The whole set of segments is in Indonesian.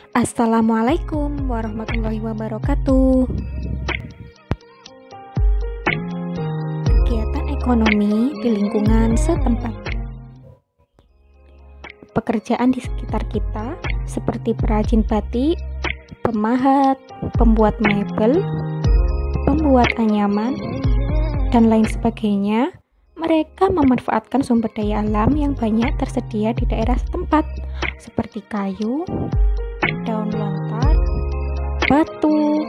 Assalamualaikum warahmatullahi wabarakatuh. Kegiatan ekonomi di lingkungan setempat. Pekerjaan di sekitar kita seperti perajin batik, pemahat, pembuat mebel, pembuat anyaman, dan lain sebagainya. Mereka memanfaatkan sumber daya alam yang banyak tersedia di daerah setempat, seperti kayu, daun lontar, batu,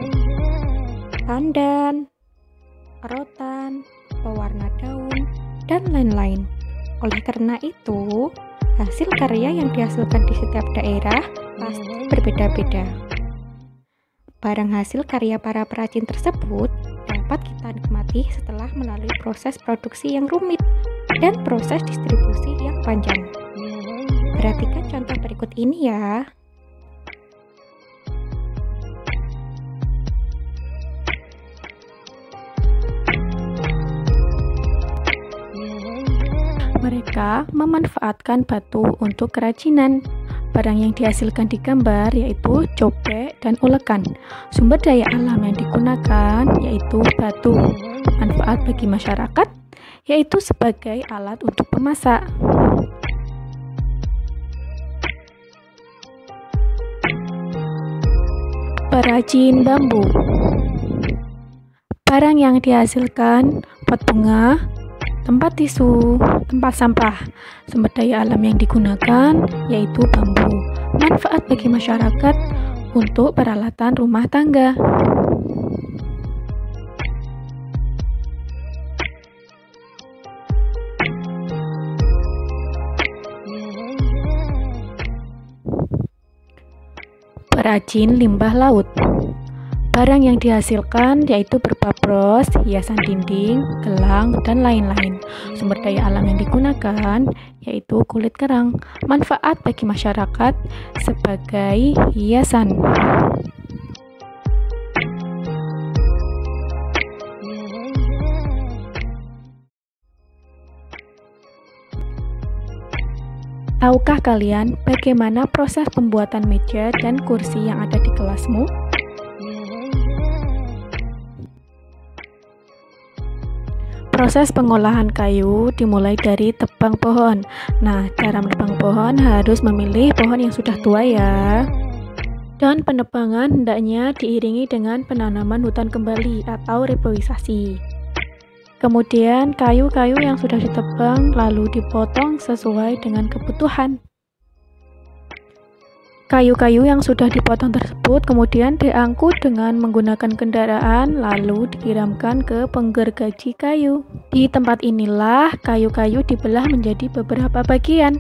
pandan, rotan, pewarna daun, dan lain-lain. Oleh karena itu, hasil karya yang dihasilkan di setiap daerah pasti berbeda-beda. Barang hasil karya para perajin tersebut dapat kita nikmati setelah melalui proses produksi yang rumit dan proses distribusi yang panjang. Perhatikan contoh berikut ini ya. Mereka memanfaatkan batu untuk kerajinan. Barang yang dihasilkan di gambar yaitu cobek dan ulekan. Sumber daya alam yang digunakan yaitu batu. Manfaat bagi masyarakat yaitu sebagai alat untuk memasak. Perajin bambu. Barang yang dihasilkan pot bunga, tempat tisu, tempat sampah. Sumber daya alam yang digunakan yaitu bambu. Manfaat bagi masyarakat untuk peralatan rumah tangga. Perajin limbah laut. Barang yang dihasilkan yaitu berupa bros, hiasan dinding, gelang, dan lain-lain. Sumber daya alam yang digunakan yaitu kulit kerang. Manfaat bagi masyarakat sebagai hiasan. Tahukah kalian bagaimana proses pembuatan meja dan kursi yang ada di kelasmu? Proses pengolahan kayu dimulai dari tebang pohon. Nah, cara menebang pohon harus memilih pohon yang sudah tua ya. Dan penebangan hendaknya diiringi dengan penanaman hutan kembali atau reboisasi. Kemudian kayu-kayu yang sudah ditebang lalu dipotong sesuai dengan kebutuhan. Kayu-kayu yang sudah dipotong tersebut kemudian diangkut dengan menggunakan kendaraan lalu dikirimkan ke penggergaji kayu. Di tempat inilah kayu-kayu dibelah menjadi beberapa bagian.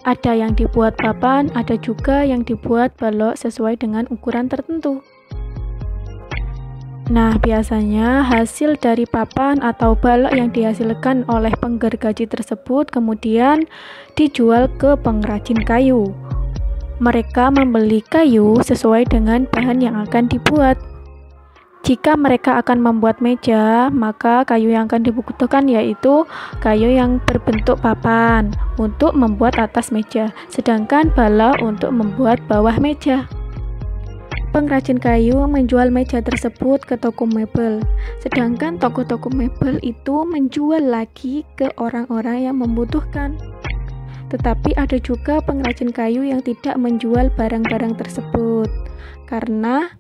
Ada yang dibuat papan, ada juga yang dibuat balok sesuai dengan ukuran tertentu. Nah, biasanya hasil dari papan atau balok yang dihasilkan oleh penggergaji tersebut kemudian dijual ke pengrajin kayu. Mereka membeli kayu sesuai dengan bahan yang akan dibuat. Jika mereka akan membuat meja, maka kayu yang akan dibutuhkan yaitu kayu yang berbentuk papan untuk membuat atas meja, sedangkan balok untuk membuat bawah meja. Pengrajin kayu menjual meja tersebut ke toko mebel, sedangkan toko-toko mebel itu menjual lagi ke orang-orang yang membutuhkan. Tetapi ada juga pengrajin kayu yang tidak menjual barang-barang tersebut karena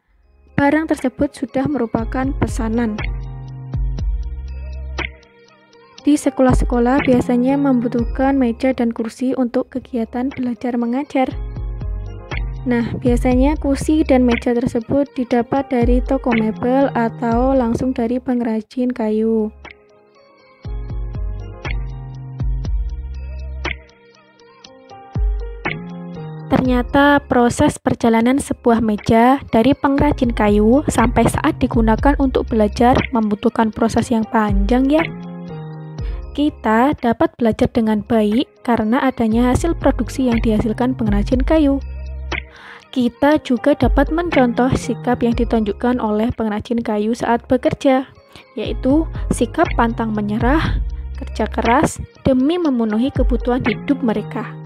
barang tersebut sudah merupakan pesanan. Di sekolah-sekolah biasanya membutuhkan meja dan kursi untuk kegiatan belajar mengajar. Nah, biasanya kursi dan meja tersebut didapat dari toko mebel atau langsung dari pengrajin kayu. Ternyata proses perjalanan sebuah meja dari pengrajin kayu sampai saat digunakan untuk belajar membutuhkan proses yang panjang ya. Kita dapat belajar dengan baik karena adanya hasil produksi yang dihasilkan pengrajin kayu. Kita juga dapat mencontoh sikap yang ditunjukkan oleh pengrajin kayu saat bekerja, yaitu sikap pantang menyerah, kerja keras demi memenuhi kebutuhan hidup mereka.